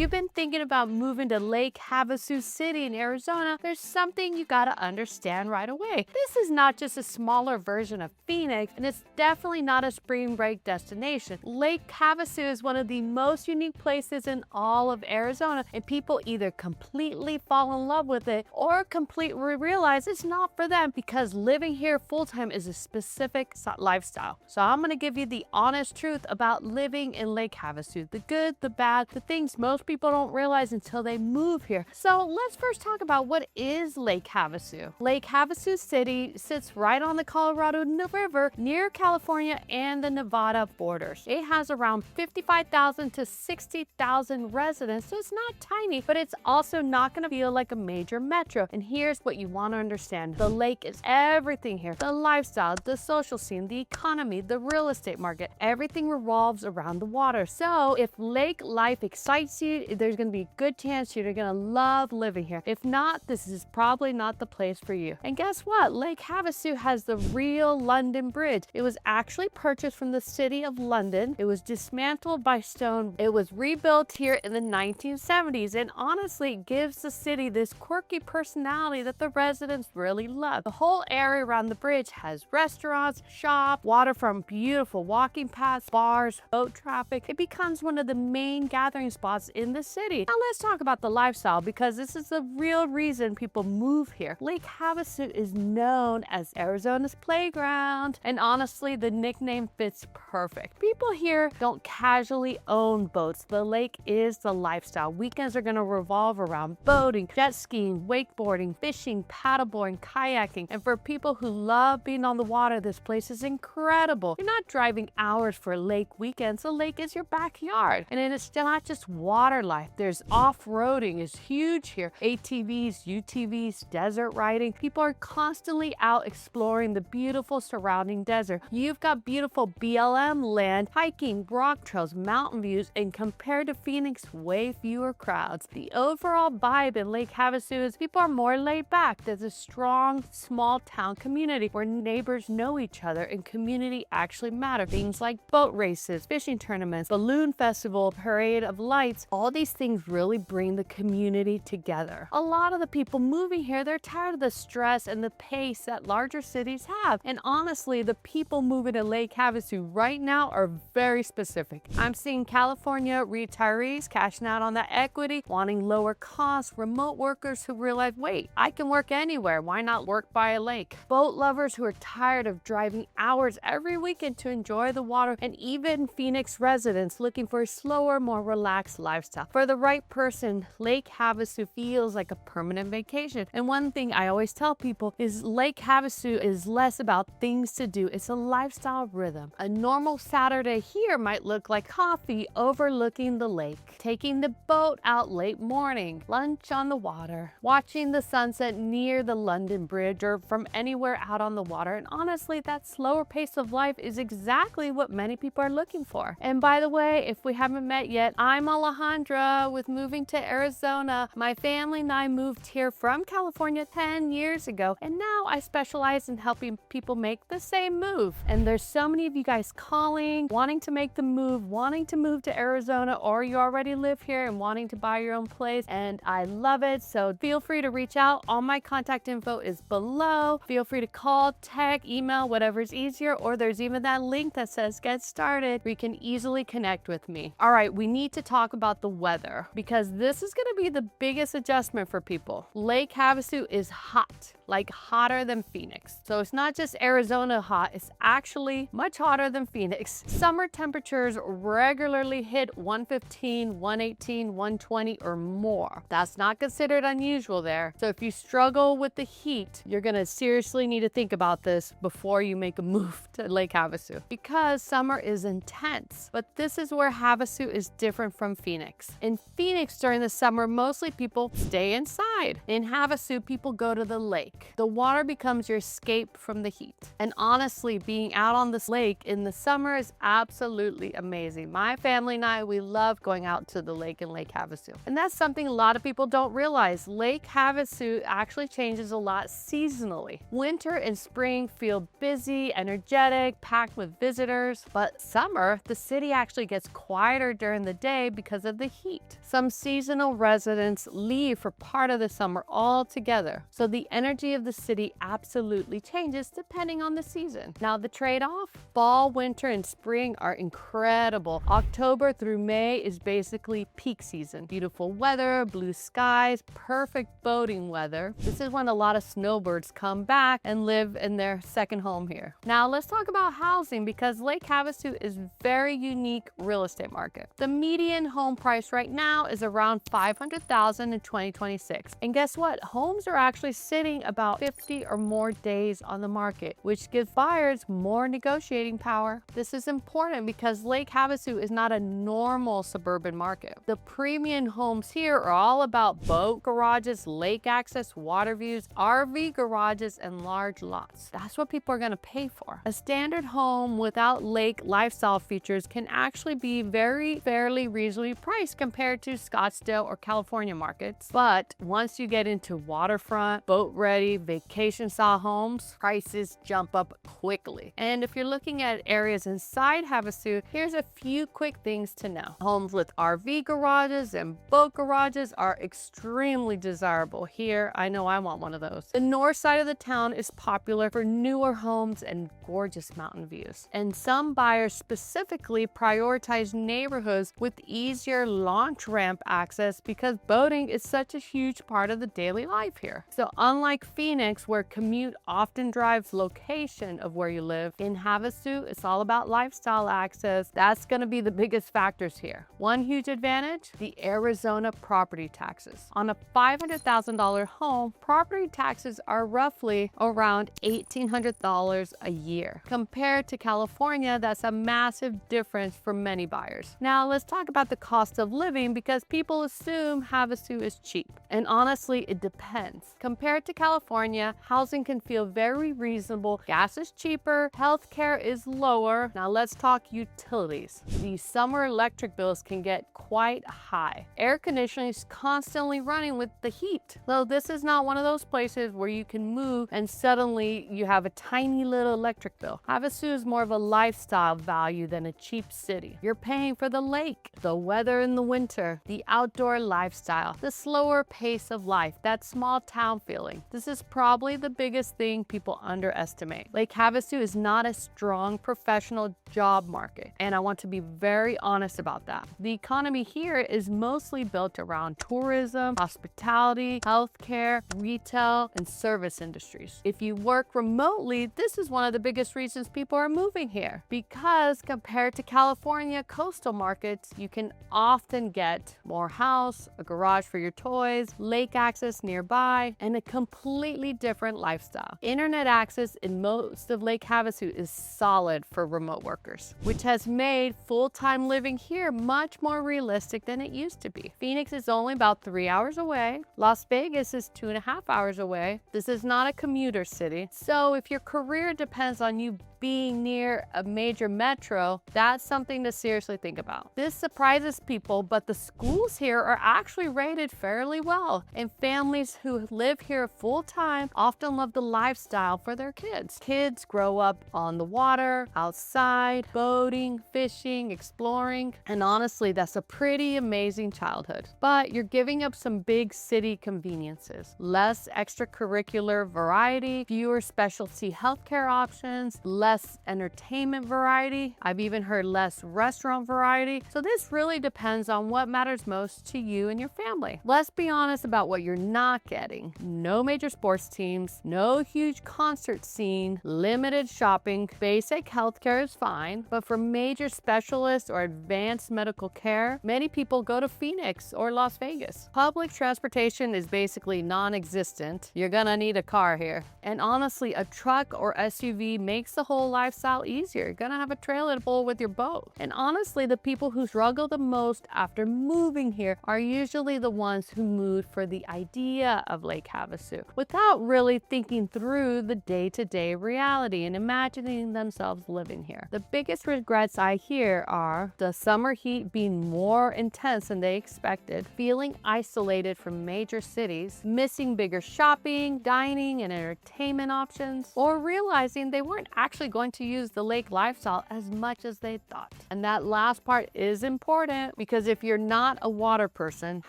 you've been thinking about moving to Lake Havasu City in Arizona, there's something you gotta understand right away. This is not just a smaller version of Phoenix, and it's definitely not a spring break destination. Lake Havasu is one of the most unique places in all of Arizona, and people either completely fall in love with it or completely realize it's not for them because living here full-time is a specific lifestyle. So I'm gonna give you the honest truth about living in Lake Havasu, the good, the bad, the things most people don't realize until they move here. So let's first talk about what is Lake Havasu. Lake Havasu City sits right on the Colorado River near California and the Nevada borders. It has around 55,000 to 60,000 residents, so it's not tiny, but it's also not going to feel like a major metro. And here's what you want to understand. The lake is everything here. The lifestyle, the social scene, the economy, the real estate market, everything revolves around the water. So if lake life excites you, there's going to be a good chance you're going to love living here. If not, this is probably not the place for you. And guess what? Lake Havasu has the real London Bridge. It was actually purchased from the city of London. It was dismantled by stone. It was rebuilt here in the 1970s, and honestly, it gives the city this quirky personality that the residents really love. The whole area around the bridge has restaurants, shops, waterfront, beautiful walking paths, bars, boat traffic. It becomes one of the main gathering spots in the city. Now let's talk about the lifestyle, because this is the real reason people move here. Lake Havasu is known as Arizona's playground, and honestly, the nickname fits perfect. People here don't casually own boats. The lake is the lifestyle. Weekends are going to revolve around boating, jet skiing, wakeboarding, fishing, paddleboarding, kayaking. And for people who love being on the water, this place is incredible. You're not driving hours for lake weekends. The lake is your backyard. And it's still not just water life. There's off-roading is huge here. ATVs, UTVs, desert riding. People are constantly out exploring the beautiful surrounding desert. You've got beautiful BLM land, hiking, rock trails, mountain views, and compared to Phoenix, way fewer crowds. The overall vibe in Lake Havasu is people are more laid back. There's a strong, small town community where neighbors know each other and community actually matter. Things like boat races, fishing tournaments, balloon festival, parade of lights, all these things really bring the community together. A lot of the people moving here, they're tired of the stress and the pace that larger cities have. And honestly, the people moving to Lake Havasu right now are very specific. I'm seeing California retirees cashing out on that equity, wanting lower costs, remote workers who realize, wait, I can work anywhere. Why not work by a lake? Boat lovers who are tired of driving hours every weekend to enjoy the water, and even Phoenix residents looking for a slower, more relaxed lifestyle. For the right person, Lake Havasu feels like a permanent vacation. And one thing I always tell people is Lake Havasu is less about things to do. It's a lifestyle rhythm. A normal Saturday here might look like coffee overlooking the lake, taking the boat out late morning, lunch on the water, watching the sunset near the London Bridge or from anywhere out on the water. And honestly, that slower pace of life is exactly what many people are looking for. And by the way, if we haven't met yet, I'm Alejandra with Moving to Arizona. My family and I moved here from California 10 years ago, and now I specialize in helping people make the same move. And there's so many of you guys calling, wanting to make the move, wanting to move to Arizona, or you already live here and wanting to buy your own place, and I love it. So feel free to reach out. All my contact info is below. Feel free to call, text, email, whatever's easier, or there's even that link that says get started where you can easily connect with me. All right, we need to talk about the weather because this is going to be the biggest adjustment for people. Lake Havasu is hot, like hotter than Phoenix. So it's not just Arizona hot, it's actually much hotter than Phoenix. Summer temperatures regularly hit 115, 118, 120 or more. That's not considered unusual there. So if you struggle with the heat, you're gonna seriously need to think about this before you make a move to Lake Havasu, because summer is intense. But this is where Havasu is different from Phoenix. In Phoenix during the summer, mostly people stay inside. In Havasu, people go to the lake. The water becomes your escape from the heat. And honestly, being out on this lake in the summer is absolutely amazing. My family and I, we love going out to the lake in Lake Havasu. And that's something a lot of people don't realize. Lake Havasu actually changes a lot seasonally. Winter and spring feel busy, energetic, packed with visitors. But summer, the city actually gets quieter during the day because of the heat. Some seasonal residents leave for part of the summer altogether, so the energy of the city absolutely changes depending on the season. Now the trade-off? Fall, winter, and spring are incredible. October through May is basically peak season. Beautiful weather, blue skies, perfect boating weather. This is when a lot of snowbirds come back and live in their second home here. Now let's talk about housing, because Lake Havasu is very unique real estate market. The median home price right now is around $500,000 in 2026. And guess what? Homes are actually sitting about 50 or more days on the market, which gives buyers more negotiating power. This is important because Lake Havasu is not a normal suburban market. The premium homes here are all about boat garages, lake access, water views, RV garages, and large lots. That's what people are going to pay for. A standard home without lake lifestyle features can actually be fairly reasonably priced compared to Scottsdale or California markets. But once you get into waterfront, boat-ready, vacation-style homes, prices jump up quickly. And if you're looking at areas inside Havasu, here's a few quick things to know. Homes with RV garages and boat garages are extremely desirable here. I know I want one of those. The north side of the town is popular for newer homes and gorgeous mountain views. And some buyers specifically prioritize neighborhoods with easier launch ramp access because boating is such a huge part of the daily life here. So unlike Phoenix, where commute often drives location of where you live, in Havasu, it's all about lifestyle access. That's going to be the biggest factors here. One huge advantage, the Arizona property taxes. On a $500,000 home, property taxes are roughly around $1,800 a year. Compared to California, that's a massive difference for many buyers. Now let's talk about the cost of living, because people assume Havasu is cheap. And honestly, it depends. Compared to California, housing can feel very reasonable. Gas is cheaper, healthcare is lower. Now let's talk utilities. The summer electric bills can get quite high. Air conditioning is constantly running with the heat. Though this is not one of those places where you can move and suddenly you have a tiny little electric bill. Havasu is more of a lifestyle value than a cheap city. You're paying for the lake, the weather in the winter, the outdoor lifestyle, the slower pace of life, that small town feeling. This is probably the biggest thing people underestimate. Lake Havasu is not a strong professional job market, and I want to be very honest about that. The economy here is mostly built around tourism, hospitality, healthcare, retail, and service industries. If you work remotely, this is one of the biggest reasons people are moving here, because compared to California coastal markets, you can often get more house, a garage for your toys, lake access nearby, and a completely different lifestyle. Internet access in most of Lake Havasu is solid for remote workers, which has made full-time living here much more realistic than it used to be. Phoenix is only about 3 hours away. Las Vegas is 2.5 hours away. This is not a commuter city. So if your career depends on you being near a major metro, that's something to seriously think about. This surprises people, but the schools here are actually rated fairly well, and families who live here full-time often love the lifestyle for their kids. Kids grow up on the water, outside, boating, fishing, exploring, and honestly, that's a pretty amazing childhood. But you're giving up some big city conveniences, less extracurricular variety, fewer specialty healthcare options, less entertainment variety. I've even heard less restaurant variety. So this really depends on what matters most to you and your family. Let's be honest about what you're not getting. No major sports teams, no huge concert scene, limited shopping, basic healthcare is fine, but for major specialists or advanced medical care, many people go to Phoenix or Las Vegas. Public transportation is basically non-existent. You're gonna need a car here. And honestly, a truck or SUV makes the whole lifestyle easier. You're gonna have a trailer to pull with your boat. And honestly, the people who struggle the most after moving here are usually the ones who moved for the idea of Lake Havasu without really thinking through the day-to-day reality and imagining themselves living here. The biggest regrets I hear are the summer heat being more intense than they expected, feeling isolated from major cities, missing bigger shopping, dining, and entertainment options, or realizing they weren't actually going to use the lake lifestyle as much as they thought. And that last part is important because if you're not a water person,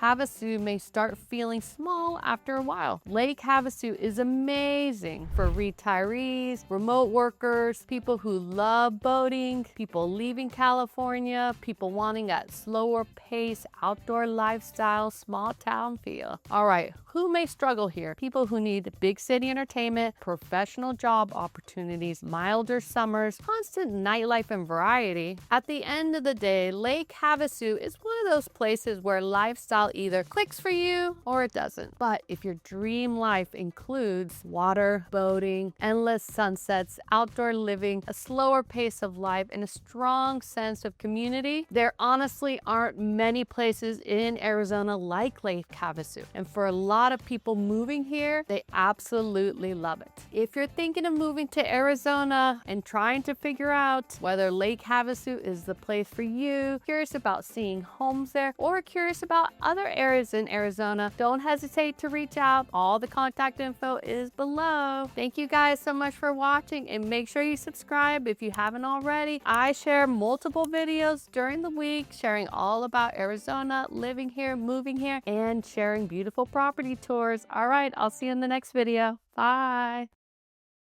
Havasu may start feeling small after a while. Lake Havasu is amazing for retirees, remote workers, people who love boating, people leaving California, people wanting that slower pace, outdoor lifestyle, small town feel. All right, who may struggle here? People who need big city entertainment, professional job opportunities, milder summers, constant nightlife and variety. At the end of the day, Lake Havasu is one of those places where lifestyle either clicks for you or it doesn't. But if your dream life includes water, boating, endless sunsets, outdoor living, a slower pace of life, and a strong sense of community, there honestly aren't many places in Arizona like Lake Havasu. And for a lot of people moving here, they absolutely love it. If you're thinking of moving to Arizona and trying to figure out whether Lake Havasu is the place for you, curious about seeing homes there, or curious about other areas in Arizona, don't hesitate to reach out. All the contact info is below. Thank you guys so much for watching, and make sure you subscribe if you haven't already. I share multiple videos during the week sharing all about Arizona, living here, moving here, and sharing beautiful property tours. All right, I'll see you in the next video. Bye.